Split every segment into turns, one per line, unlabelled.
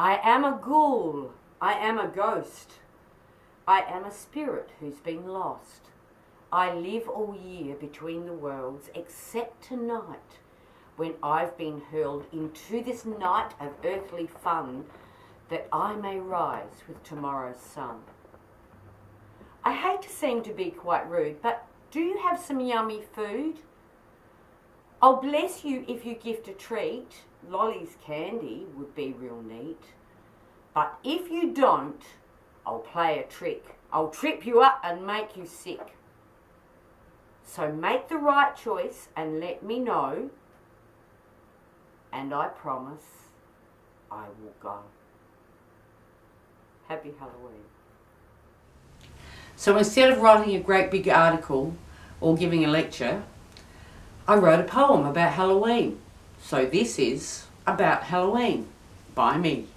I am a ghoul, I am a ghost, I am a spirit who's been lost. I live all year between the worlds, except tonight, when I've been hurled into this night of earthly fun, that I may rise with tomorrow's sun. I hate to seem to be quite rude, but do you have some yummy food? I'll bless you if you gift a treat. Lolly's candy would be real neat. But if you don't, I'll play a trick. I'll trip you up and make you sick. So make the right choice and let me know, and I promise I will go. Happy Halloween.
So instead of writing a great big article or giving a lecture, I wrote a poem about Halloween. So this is about Halloween by me.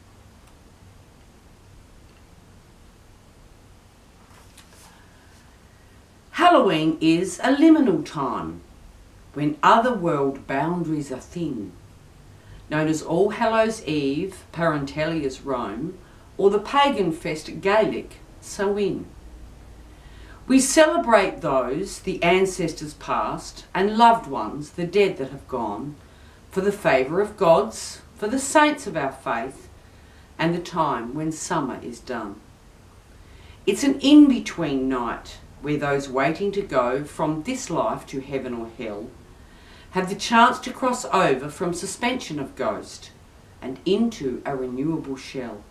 Halloween is a liminal time when otherworld boundaries are thin, known as All Hallows Eve, Parentelia's Rome, or the pagan fest Gaelic, Samhain. We celebrate those, the ancestors past, and loved ones, the dead that have gone, for the favour of gods, for the saints of our faith, and the time when summer is done. It's an in-between night where those waiting to go from this life to heaven or hell have the chance to cross over from suspension of ghost and into a renewable shell.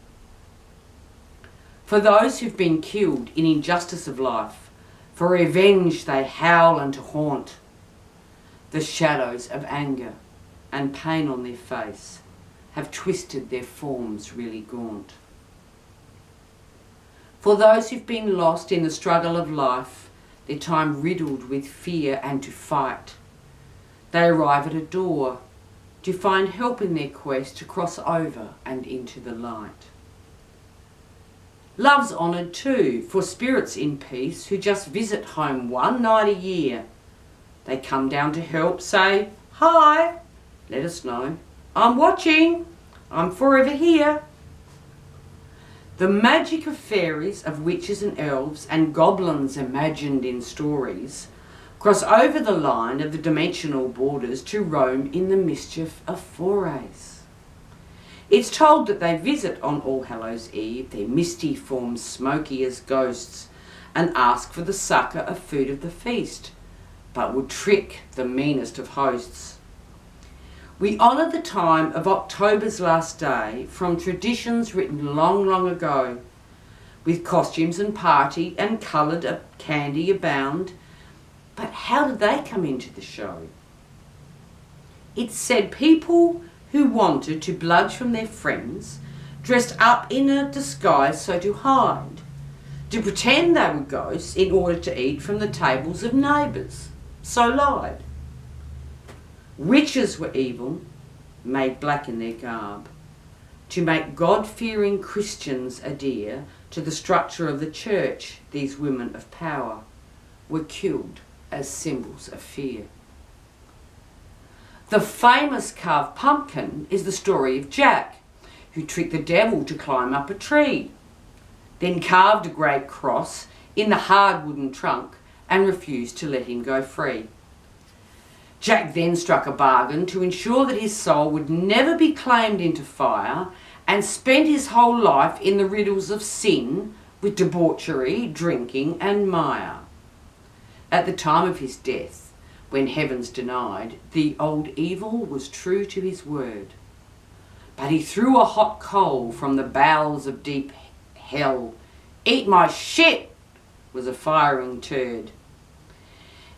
For those who've been killed in injustice of life, for revenge they howl and to haunt. The shadows of anger and pain on their face have twisted their forms really gaunt. For those who've been lost in the struggle of life, their time riddled with fear and to fight, they arrive at a door to find help in their quest to cross over and into the light. Love's honoured too, for spirits in peace who just visit home one night a year. They come down to help, say, "Hi, let us know. I'm watching. I'm forever here." The magic of fairies, of witches and elves, and goblins imagined in stories, cross over the line of the dimensional borders to roam in the mischief of forays. It's told that they visit on All Hallows Eve, their misty forms smoky as ghosts, and ask for the succour of food of the feast, but would trick the meanest of hosts. We honour the time of October's last day from traditions written long, long ago, with costumes and party and coloured candy abound. But how did they come into the show? It's said people who wanted to bludge from their friends, dressed up in a disguise so to hide, to pretend they were ghosts in order to eat from the tables of neighbours, so lied. Witches were evil, made black in their garb, to make God-fearing Christians adhere to the structure of the church. These women of power were killed as symbols of fear. The famous carved pumpkin is the story of Jack, who tricked the devil to climb up a tree, then carved a great cross in the hard wooden trunk and refused to let him go free. Jack then struck a bargain to ensure that his soul would never be claimed into fire, and spent his whole life in the riddles of sin with debauchery, drinking and mire. At the time of his death, when heaven's denied, the old evil was true to his word. But he threw a hot coal from the bowels of deep hell. "Eat my shit," was a firing turd.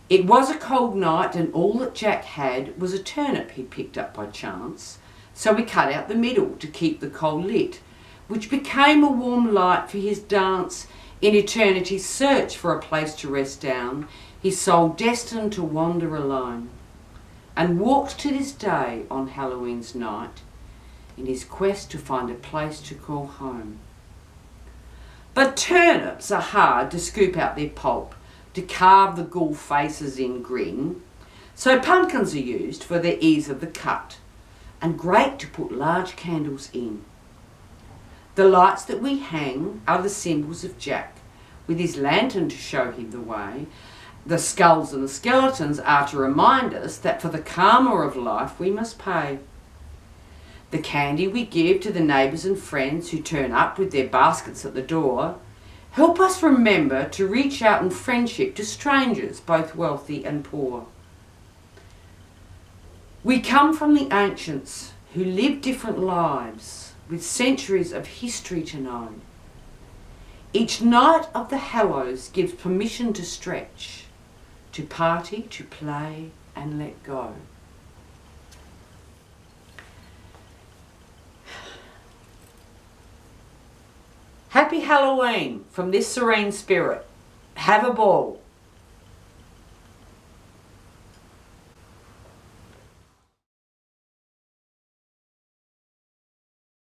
It was a cold night, and all that Jack had was a turnip he picked up by chance, so he cut out the middle to keep the coal lit, which became a warm light for his dance in eternity's search for a place to rest down, his soul destined to wander alone, and walks to this day on Halloween's night in his quest to find a place to call home. But turnips are hard to scoop out their pulp, to carve the ghoul faces in grin, so pumpkins are used for their ease of the cut, and great to put large candles in. The lights that we hang are the symbols of Jack, with his lantern to show him the way. The skulls and the skeletons are to remind us that for the karma of life we must pay. The candy we give to the neighbours and friends who turn up with their baskets at the door help us remember to reach out in friendship to strangers, both wealthy and poor. We come from the ancients who lived different lives with centuries of history to know. Each night of the Hallows gives permission to stretch, to party, to play and let go. Happy Halloween from this serene spirit. Have a ball.